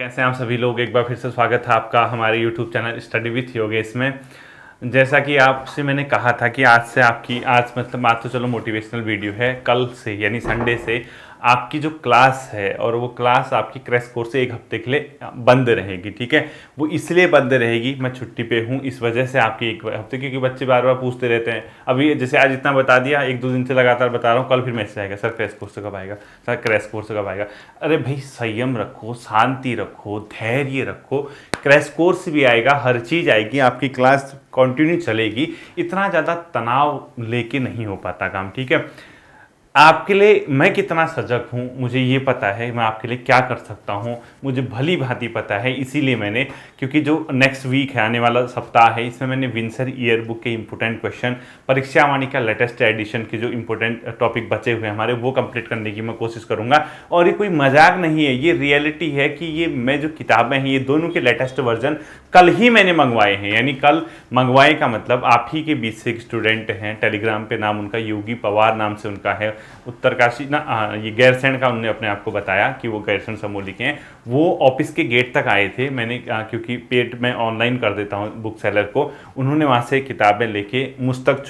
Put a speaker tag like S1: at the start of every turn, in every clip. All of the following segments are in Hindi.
S1: कैसे हैं आप सभी लोग। एक बार फिर से स्वागत है आपका हमारे YouTube channel study with Yogesh में। जैसा कि आपसे मैंने कहा था कि आज मतलब आज तो चलो मोटिवेशनल वीडियो है, कल से यानी संडे से आपकी जो क्लास है और वो क्लास आपकी क्रैश कोर्स से एक हफ्ते के लिए बंद रहेगी। ठीक है, वो इसलिए बंद रहेगी, मैं छुट्टी पे हूँ इस वजह से आपकी एक हफ्ते, क्योंकि बच्चे बार बार पूछते रहते हैं। अभी जैसे आज इतना बता दिया, एक दो दिन से लगातार बता रहा हूँ, कल फिर मैसेज आएगा सर क्रैश कोर्स कब आएगा, सर क्रैश कोर्स कब आएगा। अरे भाई संयम रखो, शांति रखो, धैर्य रखो, क्रैश कोर्स भी आएगा, हर चीज़ आएगी, आपकी क्लास कंटिन्यू चलेगी। इतना ज़्यादा तनाव लेके नहीं हो पाता काम। ठीक है, आपके लिए मैं कितना सजग हूँ मुझे ये पता है, मैं आपके लिए क्या कर सकता हूँ मुझे भली भांति पता है। इसीलिए मैंने, क्योंकि जो नेक्स्ट वीक है, आने वाला सप्ताह है, इसमें मैंने विंसर ईयर बुक के इंपॉर्टेंट क्वेश्चन, परीक्षा वाणी का लेटेस्ट एडिशन के जो इंपॉर्टेंट टॉपिक बचे हुए हैं हमारे, वो कंप्लीट करने की मैं कोशिश करूँगा। और ये कोई मजाक नहीं है, ये रियलिटी है कि ये मैं जो किताबें हैं, ये दोनों के लेटेस्ट वर्जन कल ही मैंने मंगवाए हैं। यानी कल मंगवाए का मतलब आप ही के बीच से एक स्टूडेंट हैं, टेलीग्राम पे नाम उनका योगी पवार नाम से उनका है, उत्तरकाशी ना, ये गैरसैंण का उन्होंने अपने आप को बताया कि वो गैरसैंण समूह के हैं। वो ऑफिस के गेट तक आए थे, मैंने क्योंकि पेड मैं ऑनलाइन कर देता हूँ बुक सेलर को, उन्होंने वहाँ से किताबें लेके मुझ तक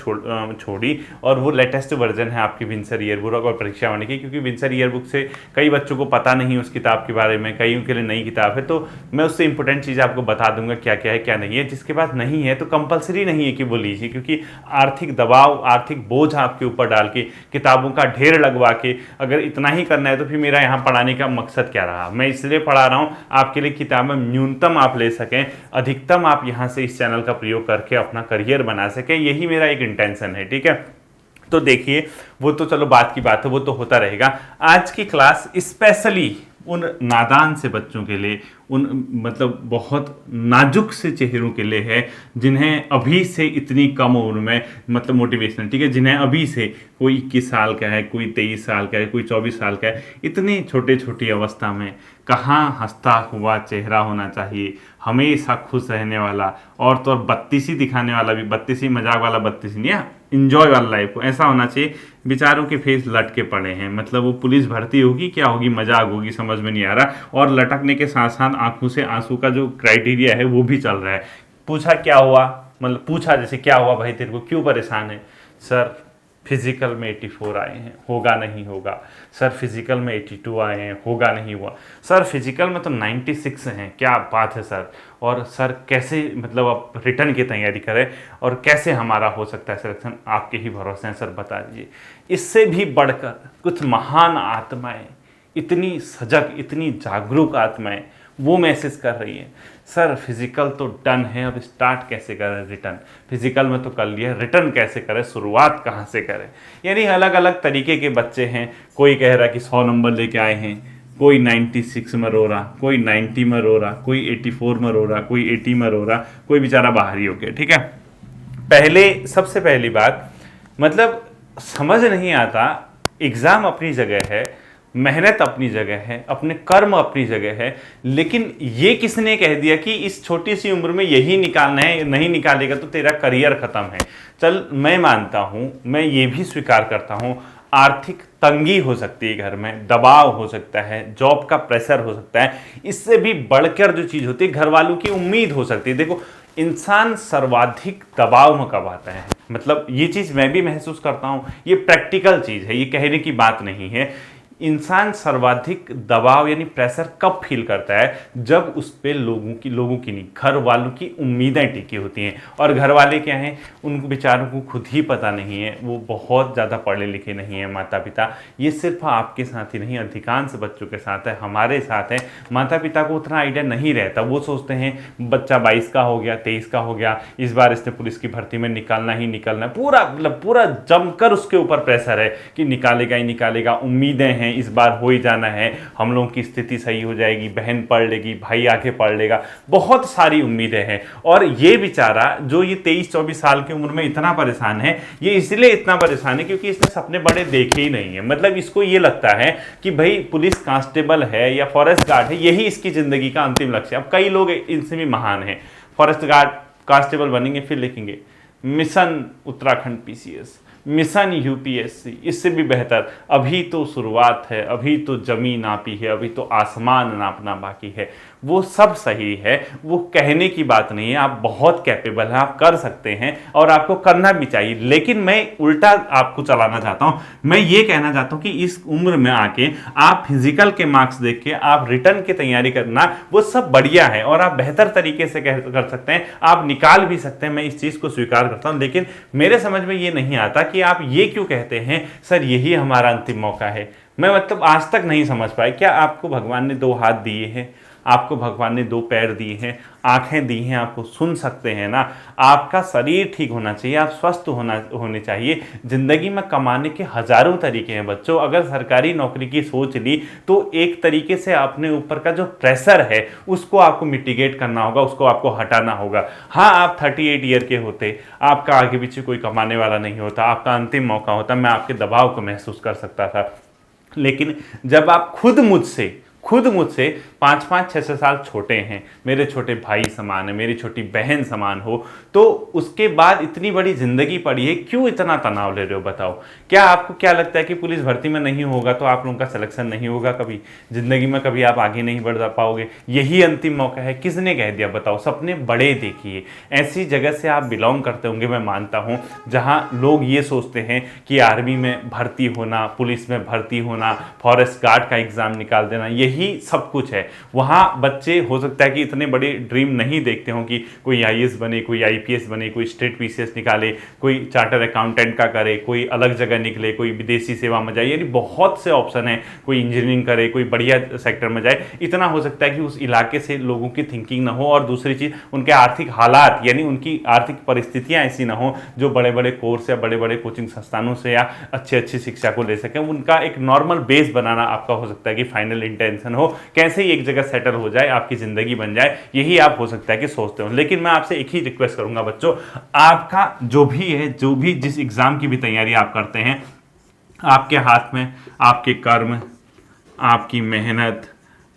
S1: छोड़ी। और वो लेटेस्ट वर्जन है आपकी विंसर ईयर बुक और परीक्षा वाणी की, क्योंकि विंसर ईयर बुक से कई बच्चों को पता नहीं उस किताब के बारे में, कईयों के लिए नई किताब है, तो मैं उससे इंपॉर्टेंट चीज़ आपको बता दूंगा क्या क्या है क्या नहीं है। जिसके पास नहीं है तो कंपलसरी नहीं है कि वो लीजिए, क्योंकि आर्थिक दबाव, आर्थिक बोझ आपके ऊपर डाल के, किताबों का ढेर लगवा के अगर इतना ही करना है तो फिर मेरा यहाँ पढ़ाने का मकसद क्या रहा। मैं इसलिए पढ़ा रहा हूँ आपके लिए किताबें न्यूनतम आप ले सकें, अधिकतम आप यहाँ से इस चैनल का प्रयोग करके अपना करियर बना सकें, यही मेरा एक इंटेंशन है। ठीक है, तो देखिए, वो तो चलो बात की बात है, वो तो होता रहेगा। आज की क्लास स्पेशली उन नादान से बच्चों के लिए, उन मतलब बहुत नाजुक से चेहरों के लिए है जिन्हें अभी से इतनी कम उम्र में मतलब मोटिवेशनल, ठीक है, जिन्हें अभी से कोई 21 साल का है, कोई 23 साल का है, कोई 24 साल का है, इतनी छोटे छोटी अवस्था में कहाँ हंसता हुआ चेहरा होना चाहिए, हमेशा खुश रहने वाला, और तो और बत्तीसी दिखाने वाला भी, बत्तीसी मजाक वाला बत्तीसी नहीं, इंजॉय वाला लाइफ को ऐसा होना चाहिए। बेचारों के फेस लटके पड़े हैं, मतलब वो पुलिस भर्ती होगी क्या होगी, मजाक होगी, समझ में नहीं आ रहा। और लटकने के साथ साथ आंखों से आंसू का जो क्राइटेरिया है वो भी चल रहा है। पूछा क्या हुआ, मतलब पूछा जैसे क्या हुआ भाई तेरे को, क्यों परेशान है। सर फिजिकल में 84 आए हैं, होगा नहीं होगा। सर फिजिकल में 82 आए हैं, होगा नहीं हुआ। सर फिजिकल में तो 96 हैं, क्या बात है सर। और सर कैसे मतलब आप रिटर्न की तैयारी करें और कैसे हमारा हो सकता है सिलेक्शन, आपके ही भरोसे हैं सर, बता दीजिए। इससे भी बढ़कर कुछ महान आत्माएं, इतनी सजग, इतनी जागरूक आत्माएं वो मैसेज कर रही है, सर फिजिकल तो डन है, अब स्टार्ट कैसे करें रिटर्न। फिजिकल में तो कर लिया, रिटर्न कैसे करें, शुरुआत कहाँ से करें। यानी अलग अलग तरीके के बच्चे हैं। कोई कह रहा है कि 100 नंबर लेके आए हैं, कोई 96 में रो रहा, कोई 90 में रो रहा, कोई 84 में रो रहा, कोई 80 में रो रहा, कोई बेचारा बाहर ही हो गया। ठीक है, पहले सबसे पहली बात, मतलब समझ नहीं आता, एग्ज़ाम अपनी जगह है, मेहनत अपनी जगह है, अपने कर्म अपनी जगह है, लेकिन ये किसने कह दिया कि इस छोटी सी उम्र में यही निकालना है, नहीं निकालेगा तो तेरा करियर खत्म है। चल मैं मानता हूँ, मैं ये भी स्वीकार करता हूँ, आर्थिक तंगी हो सकती है, घर में दबाव हो सकता है, जॉब का प्रेशर हो सकता है, इससे भी बढ़कर जो चीज़ होती है घर वालों की उम्मीद हो सकती है। देखो इंसान सर्वाधिक दबाव में कब आता है, मतलब ये चीज़ मैं भी महसूस करता हूँ, ये प्रैक्टिकल चीज़ है, ये कहने की बात नहीं है। इंसान सर्वाधिक दबाव यानी प्रेशर कब फील करता है, जब उस पर लोगों की नहीं, घर वालों की उम्मीदें टिकी होती हैं। और घर वाले क्या हैं, उनको बेचारों को खुद ही पता नहीं है, वो बहुत ज़्यादा पढ़े लिखे नहीं हैं माता पिता। ये सिर्फ आपके साथ ही नहीं, अधिकांश बच्चों के साथ है, हमारे साथ है। माता पिता को उतना आइडिया नहीं रहता, वो सोचते हैं बच्चा 22 का हो गया, 23 का हो गया, इस बार इसने पुलिस की भर्ती में निकालना ही निकालना है, पूरा मतलब पूरा जमकर उसके ऊपर प्रेशर है कि निकालेगा ही निकालेगा, उम्मीदें हैं इस बार हो ही जाना है, हम लोगों की स्थिति सही हो जाएगी, बहन पढ़ लेगी, भाई आगे पढ़ लेगा, बहुत सारी उम्मीदें हैं। और ये बेचारा जो ये 23-24 साल की उम्र में इतना परेशान है, ये इसलिए इतना परेशान है क्योंकि इसने सपने बड़े देखे ही नहीं है। मतलब इसको ये लगता है कि भाई पुलिस कांस्टेबल है या फॉरेस्ट गार्ड है, यही इसकी जिंदगी का अंतिम लक्ष्य है। अब कई लोग इनसे भी महान हैं, फॉरेस्ट गार्ड कांस्टेबल बनेंगे, फिर लिखेंगे mission Uttarakhand PCS, mission UPSC, इससे भी बेहतर। अभी तो शुरुआत है, अभी तो जमीन नापी है, अभी तो आसमान नापना बाकी है। वो सब सही है, वो कहने की बात नहीं है। आप बहुत कैपेबल हैं, आप कर सकते हैं और आपको करना भी चाहिए। लेकिन मैं उल्टा आपको चलाना चाहता हूं, मैं ये कहना चाहता हूं कि इस उम्र में आके आप फिजिकल के मार्क्स देख के आप रिटर्न की तैयारी करना, वो सब बढ़िया है और आप बेहतर तरीके से कर सकते हैं, आप निकाल भी सकते हैं, मैं इस चीज को स्वीकार करता हूं। लेकिन मेरे समझ में ये नहीं आता कि आप ये क्यों कहते हैं सर यही हमारा अंतिम मौका है। मैं मतलब आज तक नहीं समझ पाया, क्या आपको भगवान ने 2 हाथ दिए हैं, आपको भगवान ने 2 पैर दिए हैं, आंखें दी हैं, आपको सुन सकते हैं ना, आपका शरीर ठीक होना चाहिए, आप स्वस्थ होने चाहिए। जिंदगी में कमाने के हजारों तरीके हैं बच्चों। अगर सरकारी नौकरी की सोच ली तो एक तरीके से अपने ऊपर का जो प्रेशर है उसको आपको मिटिगेट करना होगा, उसको आपको हटाना होगा। हाँ, आप 38 ईयर के होते, आपका आगे पीछे कोई कमाने वाला नहीं होता, आपका अंतिम मौका होता, मैं आपके दबाव को महसूस कर सकता था। लेकिन जब आप खुद मुझसे 5-5, 6-6 साल छोटे हैं, मेरे छोटे भाई समान है, मेरी छोटी बहन समान हो, तो उसके बाद इतनी बड़ी जिंदगी पड़ी है, क्यों इतना तनाव ले रहे हो बताओ। क्या आपको क्या लगता है कि पुलिस भर्ती में नहीं होगा तो आप लोगों का सिलेक्शन नहीं होगा, कभी जिंदगी में कभी आप आगे नहीं बढ़ पाओगे, यही अंतिम मौका है? किसने कह दिया बताओ? सपने बड़े देखिए। ऐसी जगह से आप बिलोंग करते होंगे, मैं मानता हूं, जहां लोग ये सोचते हैं कि आर्मी में भर्ती होना, पुलिस में भर्ती होना, फॉरेस्ट गार्ड का एग्जाम निकाल देना, यही सब कुछ है। वहां बच्चे हो सकता है कि इतने बड़े ड्रीम नहीं देखते हों कि कोई आईएएस बने, कोई आईपीएस बने, कोई स्टेट पीसीएस निकाले, कोई चार्टर अकाउंटेंट का करे, कोई अलग जगह निकले, कोई विदेशी सेवा में जाए, यानी बहुत से ऑप्शन है, कोई इंजीनियरिंग करे, कोई बढ़िया सेक्टर में जाए। इतना हो सकता है कि उस इलाके से लोगों की थिंकिंग ना हो, और दूसरी चीज उनके आर्थिक हालात यानी उनकी आर्थिक परिस्थितियां ऐसी ना हो जो बड़े बड़े कोर्स या बड़े बड़े कोचिंग संस्थानों से या अच्छी अच्छी शिक्षा को ले सकें। उनका एक नॉर्मल बेस बनाना आपका हो सकता है कि फाइनल इंटेंशन हो, कैसे ही एक जगह सेटल हो जाए, आपकी जिंदगी बन जाए, यही आप हो सकता है कि सोचते हो। लेकिन मैं आपसे एक ही रिक्वेस्ट करूंगा बच्चों, आपका जो भी है, जो भी जिस एग्जाम की भी तैयारी आप करते हैं, आपके हाथ में आपके कर्म, आपकी मेहनत,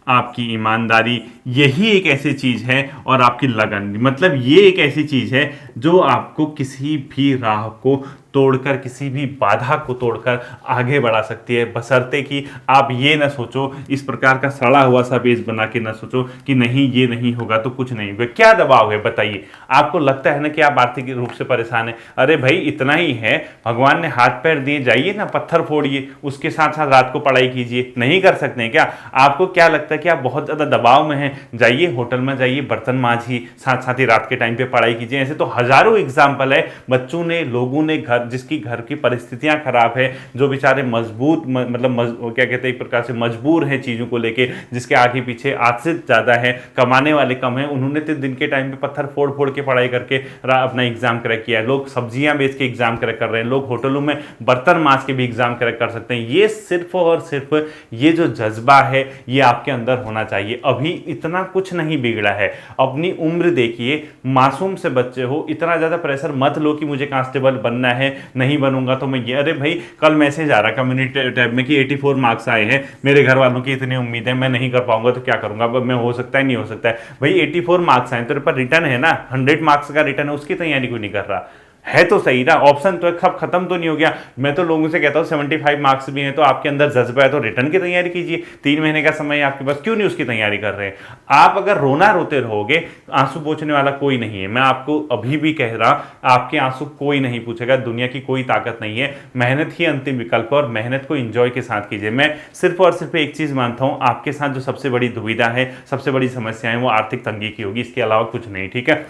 S1: आपकी ईमानदारी, यही एक ऐसी चीज है, और आपकी लगन, मतलब ये एक ऐसी चीज है जो आपको किसी भी राह को तोड़कर, किसी भी बाधा को तोड़कर आगे बढ़ा सकती है। बशर्ते कि आप ये ना सोचो, इस प्रकार का सड़ा हुआ सा बेस बना के ना सोचो कि नहीं ये नहीं होगा तो कुछ नहीं होगा। क्या दबाव है बताइए? आपको लगता है ना कि आप आर्थिक रूप से परेशान हैं, अरे भाई इतना ही है, भगवान ने हाथ पैर दिए, जाइए ना पत्थर फोड़िए, उसके साथ साथ रात को पढ़ाई कीजिए। नहीं कर सकते हैं क्या? आपको क्या लगता है कि आप बहुत ज्यादा दबाव में हैं? जाइए होटल में जाइए, बर्तन मांजिए, साथ साथ ही रात के टाइम पे पढ़ाई कीजिए। ऐसे तो हजारों एग्जाम्पल है, बच्चों ने, लोगों ने, घर जिसकी घर की परिस्थितियां खराब है, जो बेचारे मजबूत क्या कहते हैं, एक प्रकार से मजबूर हैं चीजों को लेके, जिसके आगे पीछे आश्रित ज्यादा है, कमाने वाले कम है, उन्होंने तो दिन के टाइम पे पत्थर फोड़ फोड़ के पढ़ाई करके अपना एग्जाम क्रैक किया है। लोग सब्जियां बेच के एग्जाम क्रैक कर रहे हैं, लोग होटलों में बर्तन मांज के भी एग्जाम क्रैक कर सकते हैं। ये सिर्फ और सिर्फ ये जो जज्बा है ये आपके अंदर होना चाहिए। अभी इतना कुछ नहीं बिगड़ा है, अपनी उम्र देखिए, मासूम से बच्चे हो, इतना ज्यादा प्रेशर मत लो कि मुझे कांस्टेबल बनना है, नहीं बनूंगा तो मैं ये, अरे भाई कल मैसेज आ रहा कम्युनिटी टैब में कि 84 मार्क्स आए हैं, मेरे घर वालों की इतनी उम्मीद है, मैं नहीं कर पाऊंगा तो क्या करूंगा, मैं हो सकता है नहीं हो सकता है। भाई 84 मार्क्स आए, तेरे पर रिटर्न है ना, 100 मार्क्स का रिटर्न है, उसकी तैयारी क्यों नहीं कर रहा है? तो सही ना, ऑप्शन तो सब खत्म तो नहीं हो गया। मैं तो लोगों से कहता हूँ 75 मार्क्स भी हैं तो आपके अंदर जज्बा है तो रिटर्न की तैयारी कीजिए। 3 महीने का समय है आपके पास, क्यों नहीं उसकी तैयारी कर रहे हैं? आप अगर रोना रोते रहोगे, आंसू पोंछने वाला कोई नहीं है। मैं आपको अभी भी कह रहा, आपके आंसू कोई नहीं पूछेगा, दुनिया की कोई ताकत नहीं है। मेहनत ही अंतिम विकल्प है और मेहनत को इंजॉय के साथ कीजिए। मैं सिर्फ और सिर्फ एक चीज मानता हूँ, आपके साथ जो सबसे बड़ी दुविधा है, सबसे बड़ी समस्या है, वो आर्थिक तंगी की होगी, इसके अलावा कुछ नहीं। ठीक है,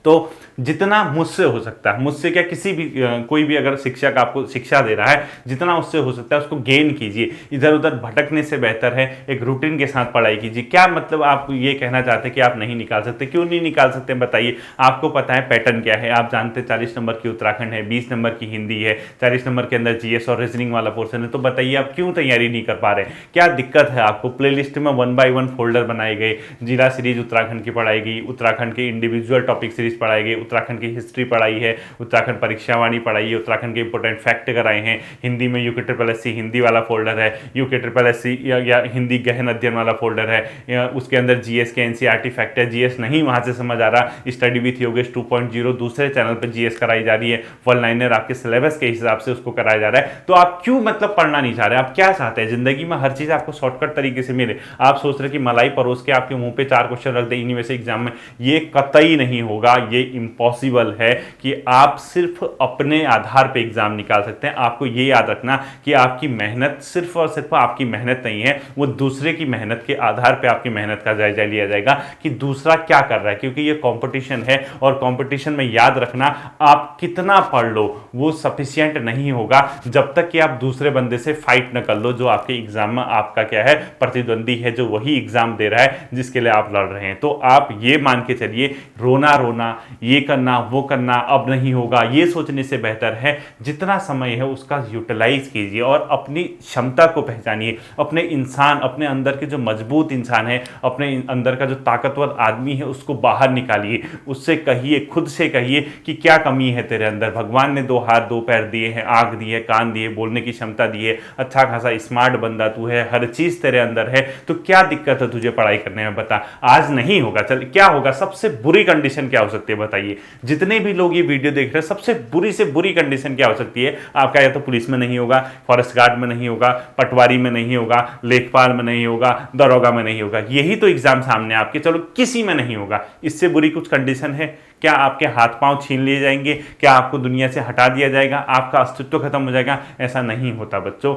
S1: तो जितना मुझसे हो सकता है, मुझसे क्या, किसी भी कोई भी अगर शिक्षक आपको शिक्षा दे रहा है, जितना उससे हो सकता है उसको गेन कीजिए। इधर उधर भटकने से बेहतर है एक रूटीन के साथ पढ़ाई कीजिए। क्या मतलब आप ये कहना चाहते हैं कि आप नहीं निकाल सकते? क्यों नहीं निकाल सकते बताइए? आपको पता है पैटर्न क्या है, आप जानते हैं 40 नंबर की उत्तराखंड है, 20 नंबर की हिंदी है, 40 नंबर के अंदर जीएस और रीजनिंग वाला पोर्शन है। तो बताइए आप क्यों तैयारी नहीं कर पा रहे? क्या दिक्कत है आपको? प्लेलिस्ट में 1 by 1 फोल्डर बनाए गए, जिला सीरीज उत्तराखंड की पढ़ाई गई, उत्तराखंड के इंडिविजुअल टॉपिक सीरीज सीरीज पढ़ाई गई, उत्तराखंड की हिस्ट्री पढ़ाई है, उत्तराखंड परीक्षावाणी पढ़ाई है, उत्तराखंड के इंपॉर्टेंट फैक्ट कराए हैं। हिंदी में UKSSC हिंदी वाला फोल्डर है, UKSSC या हिंदी गहन अध्ययन वाला फोल्डर है, उसके अंदर GS के NCERT फैक्ट है। GS नहीं वहां से समझ आ रहा, स्टडी विथ योगेश 2.0 दूसरे चैनल पर GS कराई जा रही है, वन लाइनर आपके सिलेबस के हिसाब से उसको कराया जा रहा है। तो आप क्यों मतलब पढ़ना नहीं चाह रहे? आप क्या चाहते हैं जिंदगी में? हर चीज आपको शॉर्टकट तरीके से मिले। आप सोच रहे कि मलाई परोस के आपके मुंह पे 4 क्वेश्चन रख दे इन्हीं में से एग्जाम में, ये कतई नहीं होगा। ये इम्पॉसिबल है कि आप सिर्फ अपने आधार पे एग्जाम निकाल सकते हैं। आपको ये याद रखना कि आपकी मेहनत सिर्फ और सिर्फ आपकी मेहनत नहीं है, वो दूसरे की मेहनत के आधार पे आपकी मेहनत का जायजा लिया जाएगा कि दूसरा क्या कर रहा है, क्योंकि ये कंपटीशन है। और कंपटीशन में याद रखना, आप कितना पढ़ लो वो सफिशिएंट नहीं होगा जब तक कि आप दूसरे बंदे से फाइट न कर लो जो आपके एग्जाम में आपका क्या है, प्रतिद्वंदी है, जो वही एग्जाम दे रहा है जिसके लिए आप लड़ रहे हैं। तो आप ये मान के चलिए, रोना रोना, ये करना वो करना अब नहीं होगा, ये सोचने से बेहतर है जितना समय है उसका यूटिलाइज कीजिए और अपनी क्षमता को पहचानिए। अपने इंसान, अपने अंदर के जो मजबूत इंसान है, अपने अंदर का जो ताकतवर आदमी है, उसको बाहर निकालिए। उससे कहिए, खुद से कहिए कि क्या कमी है तेरे अंदर। भगवान ने 2 हाथ 2 पैर दिए हैं, आंख दी है, कान दिए, बोलने की क्षमता दी है, अच्छा खासा स्मार्ट बंदा तू है, हर चीज तेरे अंदर है, तो क्या दिक्कत है तुझे पढ़ाई करने में? बता। आज नहीं होगा, चल क्या होगा? सबसे बुरी कंडीशन क्या हो सकती है बताइए? जितने भी लोग ये वीडियो देख रहे हैं, सबसे बुरी से बुरी कंडीशन क्या हो सकती है आपका? या तो पुलिस में नहीं होगा, फॉरेस्ट गार्ड में नहीं होगा, पटवारी में नहीं होगा, लेखपाल में नहीं होगा, दरोगा में नहीं होगा। यही तो एग्जाम सामने आपके, चलो किसी में नहीं होगा। इससे बुरी कुछ कंडीशन है क्या? आपके हाथ पांव छीन लिए जाएंगे? क्या आपको दुनिया से हटा दिया जाएगा? आपका अस्तित्व खत्म हो जाएगा? ऐसा नहीं होता बच्चों।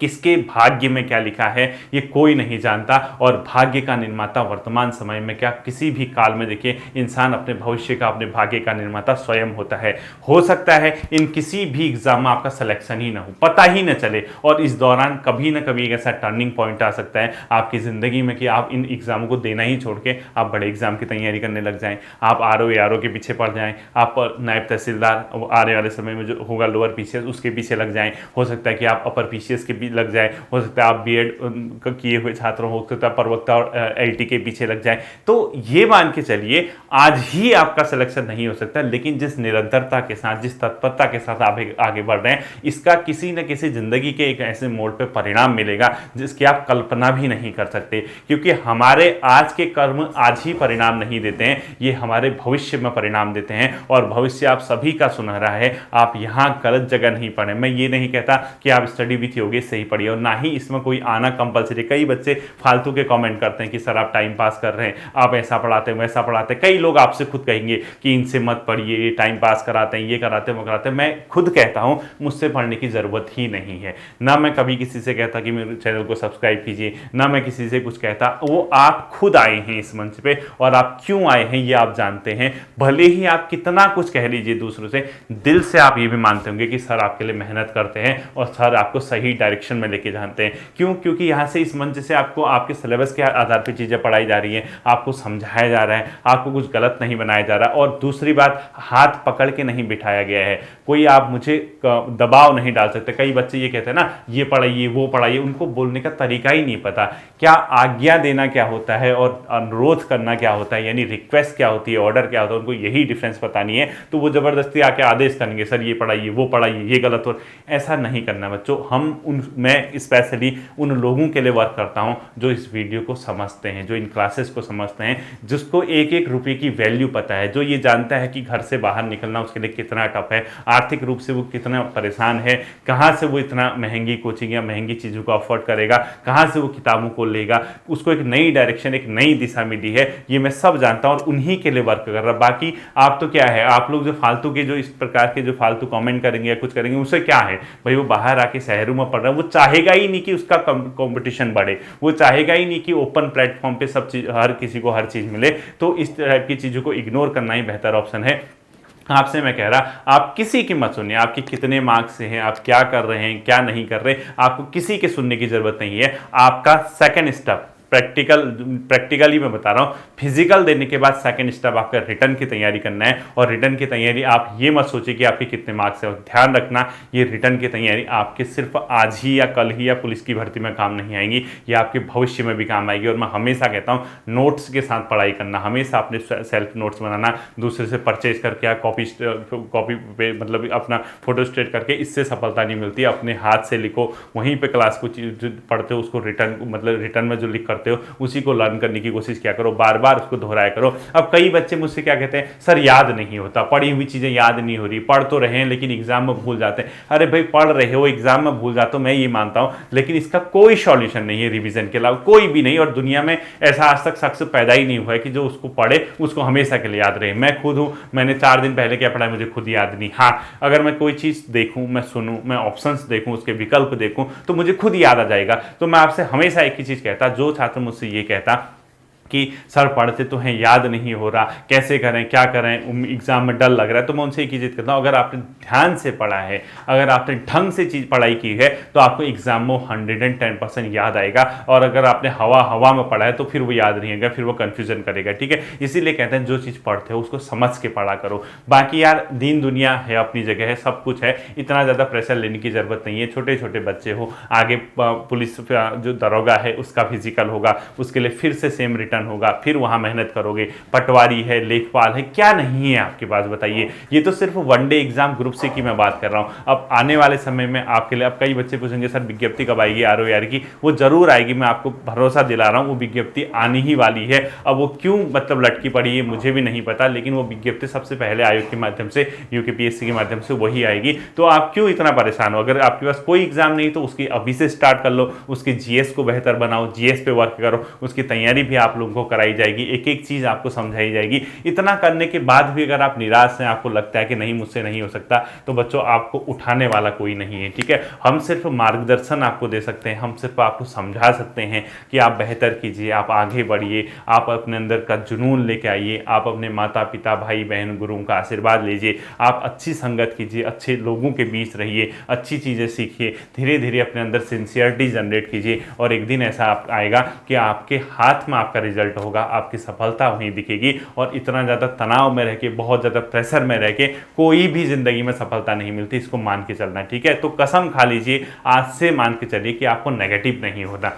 S1: किसके भाग्य में क्या लिखा है ये कोई नहीं जानता, और भाग्य का निर्माता वर्तमान समय में क्या, किसी भी काल में देखिए, इंसान अपने भविष्य का, अपने भाग्य का निर्माता स्वयं होता है। हो सकता है इन किसी भी एग्जाम में आपका सिलेक्शन ही ना हो, पता ही ना चले, और इस दौरान कभी ना कभी एक ऐसा टर्निंग पॉइंट आ सकता है आपकी जिंदगी में कि आप इन एग्जामों को देना ही छोड़ के आप बड़े एग्जाम की तैयारी करने लग जाएं, आप RO के पीछे पड़ जाएं, आप नायब तहसीलदार आने वाले समय में जो होगा लोअर PCS उसके पीछे लग जाएं, हो सकता है कि आप अपर PCS के लग जाए, हो सकता है आप बीएड किए हुए छात्र हो सकता है प्रवक्ता और LT के पीछे लग जाए। तो ये मान के चलिए आज ही आपका सिलेक्शन नहीं हो सकता, लेकिन जिस निरंतरता के साथ, जिस तत्परता के साथ आप आगे बढ़ रहे हैं, इसका किसी न किसी जिंदगी के एक ऐसे मोड़ पे परिणाम मिलेगा जिसकी आप कल्पना भी नहीं कर सकते। क्योंकि हमारे आज के कर्म आज ही परिणाम नहीं देते हैं, ये हमारे भविष्य में परिणाम देते हैं, और भविष्य आप सभी का सुनहरा है। आप यहाँ गलत जगह नहीं पढ़े। मैं ये नहीं कहता कि आप स्टडी विथ योगेश से ही पढ़िए, और ना ही इसमें कोई आना कंपलसरी। कई बच्चे फालतू के कमेंट करते हैं कि सर आप टाइम पास कर रहे हैं, आप ऐसा पढ़ाते हैं वैसा पढ़ाते हैं। कई लोग आपसे खुद कहेंगे कि इनसे मत पढ़िए, ये टाइम पास कराते हैं, ये कराते हैं, वो कराते हैं। मैं खुद कहता हूं मुझसे पढ़ने की ज़रूरत ही नहीं है। ना मैं कभी किसी से कहता कि मेरे चैनल को सब्सक्राइब कीजिए, ना मैं किसी से कुछ कहता। वो आप खुद आए हैं इस मंच पे, और आप क्यों आए हैं ये आप जानते हैं। भले ही आप कितना कुछ कह लीजिए दूसरों से, दिल से आप ये भी मानते होंगे कि सर आपके लिए मेहनत करते हैं और सर आपको सही डायरेक्शन में लेके जानते हैं। क्यों? क्योंकि यहाँ से इस मंच से आपको आपके सिलेबस के आधार पर चीज़ें पढ़ाई जा रही हैं, आपको समझाया जा रहा है, आपको कुछ गलत नहीं बनाया जा रहा। और दूसरी बात, हाथ पकड़ के नहीं बिठाया गया है, कोई आप मुझे दबाव नहीं डाल सकते। कई बच्चे ये कहते हैं ना, ये पढ़ाइए वो पढ़ाइए, उनको बोलने का तरीका ही नहीं पता। क्या आज्ञा देना क्या होता है और अनुरोध करना क्या होता है, यानी रिक्वेस्ट क्या होती है, ऑर्डर क्या होता है, उनको यही डिफरेंस पता नहीं है। तो वो जबरदस्ती आके आदेश करेंगे, सर ये पढ़ाइए वो पढ़ाइए, ये गलत हो। ऐसा नहीं करना बच्चों। मैं स्पेशली उन लोगों के लिए वर्क करता हूं जो इस वीडियो को समझते हैं, जो इन क्लासेस को समझते हैं, जिसको एक एक रुपये की वैल्यू पता है, जो ये जानता है कि घर से बाहर निकलना उसके लिए कितना टफ है, आर्थिक रूप से वो कितना परेशान है, कहाँ से वो इतना महंगी कोचिंग या महंगी चीज़ों को अफोर्ड करेगा, कहाँ से वो किताबों को लेगा, उसको एक नई डायरेक्शन, एक नई दिशा मिली है। ये मैं सब जानता हूँ और उन्हीं के लिए वर्क कर रहा। बाकी आप तो क्या है, आप लोग जो फालतू के, जो इस प्रकार के जो फालतू कमेंट करेंगे या कुछ करेंगे, उससे क्या है भाई? वो बाहर आके शहरों में पढ़ रहा है, वो चाहेगा ही नहीं कि उसका कंपटीशन बढ़े, वो चाहेगा ही नहीं कि ओपन प्लेटफॉर्म पे सब चीज, हर किसी को हर चीज मिले। तो इस तरह की चीजों को इग्नोर करना ही बेहतर ऑप्शन है। आपसे मैं कह रहा, आप किसी की मत सुनिए, आपके कितने मार्क्स से हैं, आप क्या कर रहे हैं क्या नहीं कर रहे, आपको किसी के सुनने की जरूरत नहीं है। आपका सेकंड स्टेप प्रैक्टिकली मैं बता रहा हूँ। फिजिकल देने के बाद सेकंड स्टेप आपका रिटर्न की तैयारी करना है, और रिटर्न की तैयारी आप ये मत सोचिए कि आपके कितने मार्क्स है, ध्यान रखना ये रिटर्न की तैयारी आपके सिर्फ आज ही या कल ही या पुलिस की भर्ती में काम नहीं आएंगी, ये आपके भविष्य में भी काम आएगी। और मैं हमेशा कहता हूँ नोट्स के साथ पढ़ाई करना, हमेशा अपने सेल्फ नोट्स बनाना, दूसरे से परचेज करके या कॉपी पे मतलब अपना फोटो स्टेट करके इससे सफलता नहीं मिलती। अपने हाथ से लिखो, वहीं पे क्लास को पढ़ते हो उसको रिटर्न में जो लिख करते हो उसी को लर्न करने की कोशिश किया करो, बार बार उसको दोहराया करो। अब कई बच्चे मुझसे क्या कहते हैं, सर याद नहीं होता, पढ़ी हुई चीज़ें याद नहीं हो रही, पढ़ तो रहे हैं लेकिन एग्जाम में भूल जाते हैं। अरे भाई पढ़ रहे हो, एग्जाम में भूल जाते हो, मैं ये मानता हूँ, लेकिन इसका कोई सॉल्यूशन नहीं है रिवीजन के अलावा, कोई भी नहीं। और दुनिया में ऐसा आज तक शख्स पैदा ही नहीं हुआ है कि जो उसको पढ़े उसको हमेशा के लिए याद रहे। मैं खुद हूँ, मैंने 4 दिन पहले क्या पढ़ा मुझे खुद याद नहीं। हाँ, अगर मैं कोई चीज़ देखूँ, मैं सुनूँ, मैं ऑप्शंस देखूँ, उसके विकल्प देखूँ तो मुझे खुद याद आ जाएगा। तो मैं आपसे हमेशा एक ही चीज़ कहता, जो छात्र मुझसे ये कहता कि सर पढ़ते तो हैं याद नहीं हो रहा, कैसे करें, क्या करें, एग्जाम में डर लग रहा है, तो मैं उनसे एक ही चीज़ कहता हूँ, अगर आपने ध्यान से पढ़ा है, अगर आपने ढंग से चीज़ पढ़ाई की है तो आपको एग्जाम में 110% याद आएगा। और अगर आपने हवा में पढ़ा है तो फिर वो याद नहीं आएगा, फिर वो कन्फ्यूजन करेगा। ठीक है, इसीलिए कहते हैं जो चीज़ पढ़ते हो उसको समझ के पढ़ा करो। बाकी यार दीन दुनिया है, अपनी जगह है, सब कुछ है, इतना ज़्यादा प्रेशर लेने की ज़रूरत नहीं है। छोटे छोटे बच्चे हो, आगे पुलिस जो दरोगा है उसका फिजिकल होगा, उसके लिए फिर से सेम रिटर्न होगा, फिर वहां मेहनत करोगे, पटवारी है, लेखपाल है, क्या नहीं है आपके पास बताइए। ये तो सिर्फ वनडे एग्जाम ग्रुप सी की मैं बात कर रहा हूं। अब आने वाले समय में आपके लिए, अब कई बच्चे पूछेंगे सर विज्ञप्ति कब आएगी ROAR की, वो जरूर आएगी, मैं आपको भरोसा दिला रहा हूं, वो विज्ञप्ति आनी ही वाली है। अब वो क्यों मतलब लटकी पड़ी है मुझे भी नहीं पता, लेकिन वो विज्ञप्ति सबसे पहले आयोग के माध्यम से, UPSC के माध्यम से वही आएगी। तो आप क्यों इतना परेशान हो, अगर आपके पास कोई एग्जाम नहीं तो उसकी अभी से स्टार्ट कर लो, उसके GS को बेहतर बनाओ, GS पे वर्क करो, उसकी तैयारी भी आप लोगों को कराई जाएगी, एक एक चीज आपको समझाई जाएगी। इतना करने के बाद भी अगर आप निराश हैं, आपको लगता है कि नहीं मुझसे नहीं हो सकता, तो बच्चों आपको उठाने वाला कोई नहीं है। ठीक है, हम सिर्फ मार्गदर्शन आपको दे सकते हैं, हम सिर्फ आपको समझा सकते हैं कि आप बेहतर कीजिए, आप आगे बढ़िए, आप अपने अंदर का जुनून लेके आइए, आप अपने माता पिता भाई बहन गुरुओं का आशीर्वाद लीजिए, आप अच्छी संगत कीजिए, अच्छे लोगों के बीच रहिए, अच्छी चीज़ें सीखिए, धीरे धीरे अपने अंदर सिंसियरिटी जनरेट कीजिए, और एक दिन ऐसा आएगा कि आपके हाथ में आपका रिजल्ट होगा, आपकी सफलता वहीं दिखेगी। और इतना ज़्यादा तनाव में रह के, बहुत ज़्यादा प्रेशर में रह के कोई भी ज़िंदगी में सफलता नहीं मिलती, इसको मान के चलना है। ठीक है, तो कसम खा लीजिए, आज से मान के चलिए कि आपको नेगेटिव नहीं होता।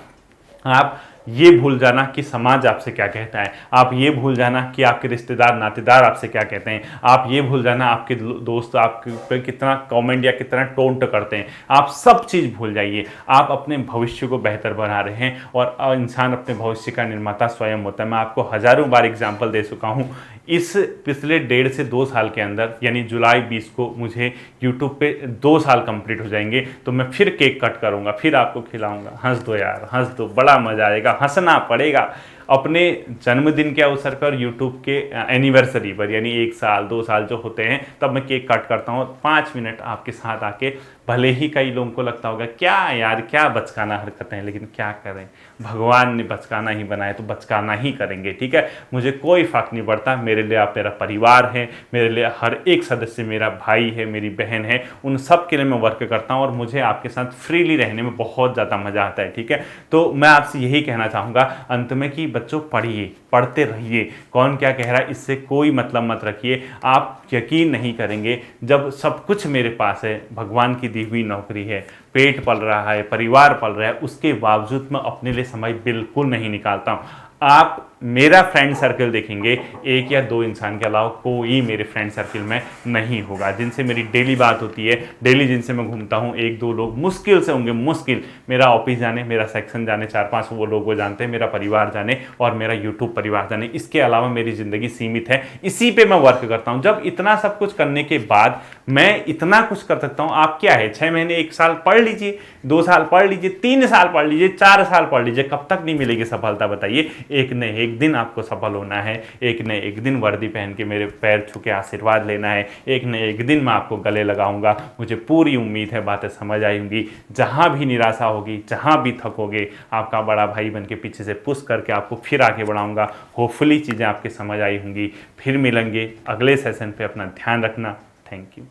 S1: आप ये भूल जाना कि समाज आपसे क्या कहता है, आप ये भूल जाना कि आपके रिश्तेदार नातेदार आपसे क्या कहते हैं, आप ये भूल जाना आपके दोस्त आपके पे कितना कमेंट या कितना टोंट करते हैं, आप सब चीज़ भूल जाइए। आप अपने भविष्य को बेहतर बना रहे हैं, और इंसान अपने भविष्य का निर्माता स्वयं होता है। मैं आपको हज़ारों बार एग्जाम्पल दे चुका हूँ। इस पिछले 1.5 से 2 साल के अंदर, यानी जुलाई 20 को मुझे यूट्यूब पे 2 साल कंप्लीट हो जाएंगे, तो मैं फिर केक कट करूँगा, फिर आपको खिलाऊँगा। हंस दो यार, हंस दो, बड़ा मज़ा आएगा, हंसना पड़ेगा। अपने जन्मदिन के अवसर पर, यूट्यूब के एनिवर्सरी पर, यानी 1 साल 2 साल जो होते हैं, तब मैं केक कट करता हूँ, 5 मिनट आपके साथ आके। भले ही कई लोगों को लगता होगा क्या यार, क्या बचकाना हरकतें हैं, लेकिन क्या करें, भगवान ने बचकाना ही बनाया तो बचकाना ही करेंगे। ठीक है, मुझे कोई फ़र्क नहीं पड़ता, मेरे लिए आप मेरा परिवार है, मेरे लिए हर एक सदस्य मेरा भाई है, मेरी बहन है, उन सब के लिए मैं वर्क करता हूँ, और मुझे आपके साथ फ्रीली रहने में बहुत ज़्यादा मज़ा आता है। ठीक है, तो मैं आपसे यही कहना चाहूँगा अंत में कि बच्चों पढ़िए, पढ़ते रहिए, कौन क्या कह रहा है इससे कोई मतलब मत रखिए। आप यकीन नहीं करेंगे, जब सब कुछ मेरे पास है, भगवान की दी हुई नौकरी है, पेट पल रहा है, परिवार पल रहा है, उसके बावजूद मैं अपने लिए समय बिल्कुल नहीं निकालता हूँ। आप मेरा फ्रेंड सर्कल देखेंगे, 1 या 2 इंसान के अलावा कोई मेरे फ्रेंड सर्कल में नहीं होगा जिनसे मेरी डेली बात होती है, डेली जिनसे मैं घूमता हूँ। 1-2 लोग मुश्किल से होंगे, मुश्किल। मेरा ऑफिस जाने, मेरा सेक्शन जाने 4-5 वो लोग वो जानते हैं, मेरा परिवार जाने और मेरा यूट्यूब परिवार जाने, इसके अलावा मेरी ज़िंदगी सीमित है। इसी पे मैं वर्क करता हूँ। जब इतना सब कुछ करने के बाद मैं इतना कुछ कर सकता हूँ, आप क्या है 6 महीने 1 साल पढ़ लीजिए, 2 साल पढ़ लीजिए, 3 साल पढ़ लीजिए, 4 साल पढ़ लीजिए, कब तक नहीं मिलेगी सफलता बताइए। एक न एक दिन आपको सफल होना है, एक न एक दिन वर्दी पहन के मेरे पैर छू के आशीर्वाद लेना है, एक न एक दिन मैं आपको गले लगाऊंगा। मुझे पूरी उम्मीद है बातें समझ आई होंगी। जहां भी निराशा होगी, जहां भी थकोगे, आपका बड़ा भाई बन के पीछे से पुश करके आपको फिर आगे बढ़ाऊंगा। होपफुली चीज़ें आपके समझ आई होंगी। फिर मिलेंगे अगले सेशन पे, अपना ध्यान रखना। Thank you.